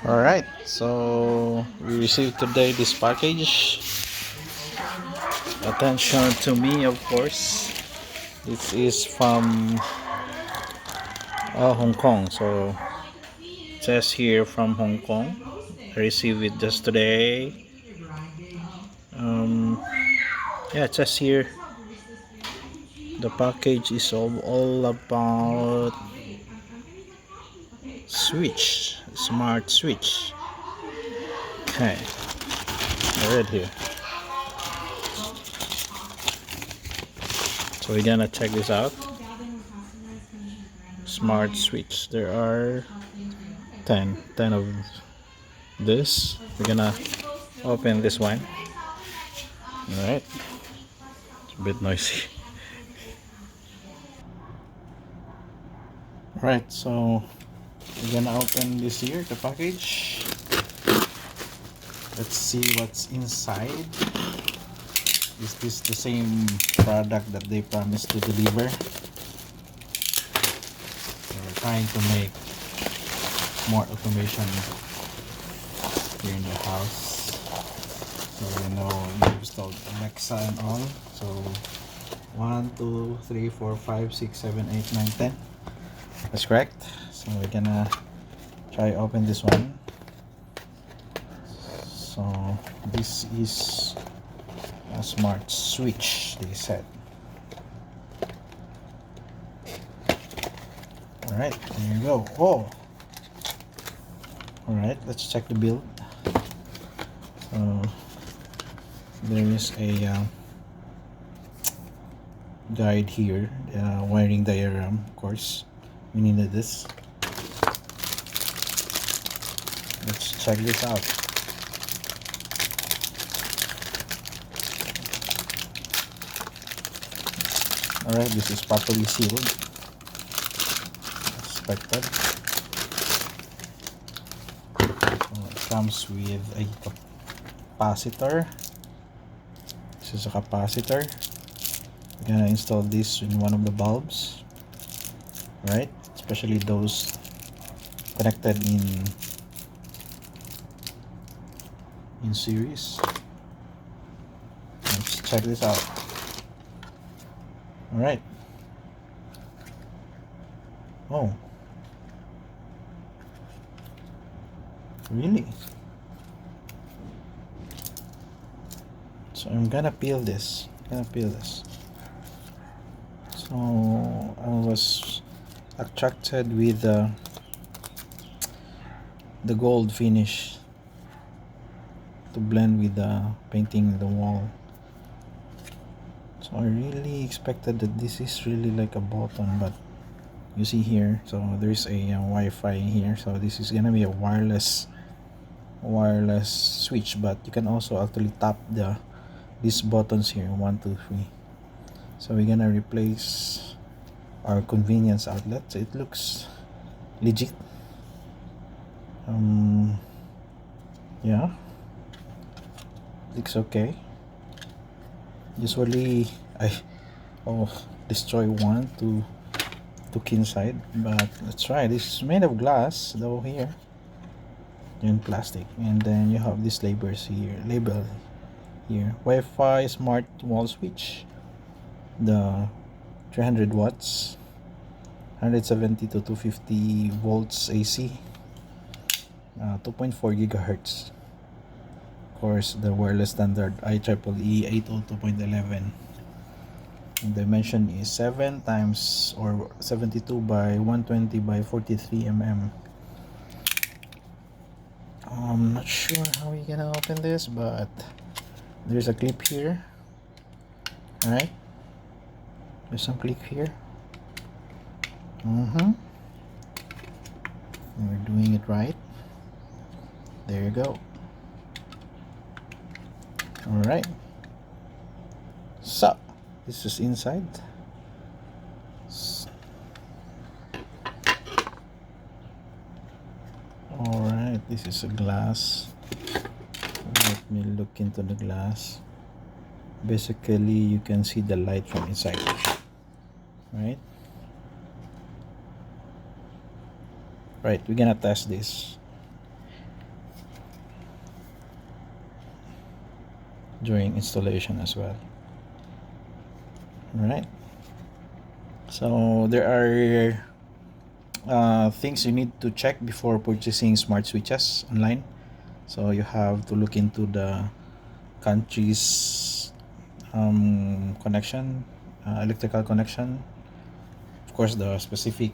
Alright, so we received today this package. Attention to me, of course. This is from Hong Kong. So it says here from Hong Kong. I received it just today. Um, yeah, it says here the package is all about switch, smart switch. Okay, I read here. So we're gonna check this out. Smart switch. There are 10 of this. We're gonna open this one. Alright. It's a bit noisy. Right, so we're gonna open this here, the package. Let's see what's inside. Is this the same product that they promised to deliver? They're trying to make more automation here in the house. So you know you installed Alexa and all. So 1, 2, 3, 4, 5, 6, 7, 8, 9, 10. That's correct. So we're gonna try open this one. So this is a smart switch, they said. Alright, there you go. Oh! Alright, let's check the build. So there is a guide here, wiring diagram, of course. We needed this. Let's check this out. Alright, this is properly sealed. Expected. So it comes with a capacitor. This is a capacitor. We're gonna install this in one of the bulbs. Right? Especially those connected in series. Let's check this out. Alright. Oh. Really? So I'm gonna peel this. So I was attracted with the gold finish to blend with the painting the wall. So I really expected that this is really like a button, but you see here, so there's a Wi-Fi here, so this is gonna be a wireless switch, but you can also actually tap these buttons here, 1, 2, 3. So we're gonna replace our convenience outlet. So it looks legit. Yeah, looks okay. Usually I destroy one to look inside, but let's try. This is made of glass though here and plastic, and then you have these labels here, Wi-Fi smart wall switch, the 300 watts, 170 to 250 volts AC, 2.4 gigahertz. Of course, the wireless standard IEEE 802.11. Dimension is 7 times or 72 by 120 by 43 mm. I'm not sure how we're gonna open this, but there's a clip here. Alright, there's some clip here. We're doing it right. There you go. Alright, so this is inside. Alright, this is a glass. Let me look into the glass. Basically, you can see the light from inside. Right? Right, we're gonna test this during installation as well. All right, so there are things you need to check before purchasing smart switches online. So you have to look into the country's connection, electrical connection, of course the specific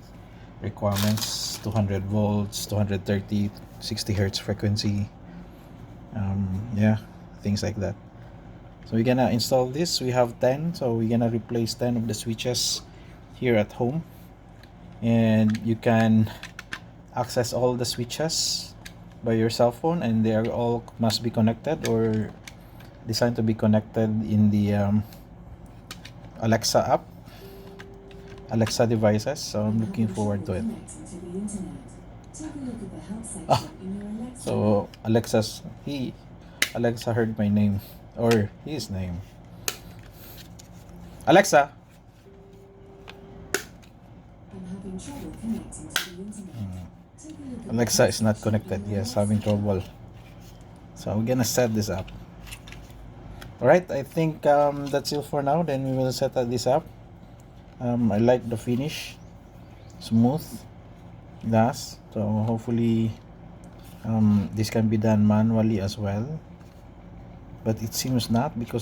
requirements: 200 volts, 230, 60 hertz frequency, yeah, things like that. So we're gonna install this. We have 10, so we're gonna replace 10 of the switches here at home, and you can access all the switches by your cell phone, and they are all must be connected or designed to be connected in the Alexa app, Alexa devices. So I'm looking forward to it. Ah, so Alexa heard my name, or his name. Alexa. Alexa is not connected. Yes, having trouble. So we're gonna set this up. Alright, I think that's it for now. Then we will set this up. I like the finish, smooth glass. So hopefully this can be done manually as well, but it seems not, because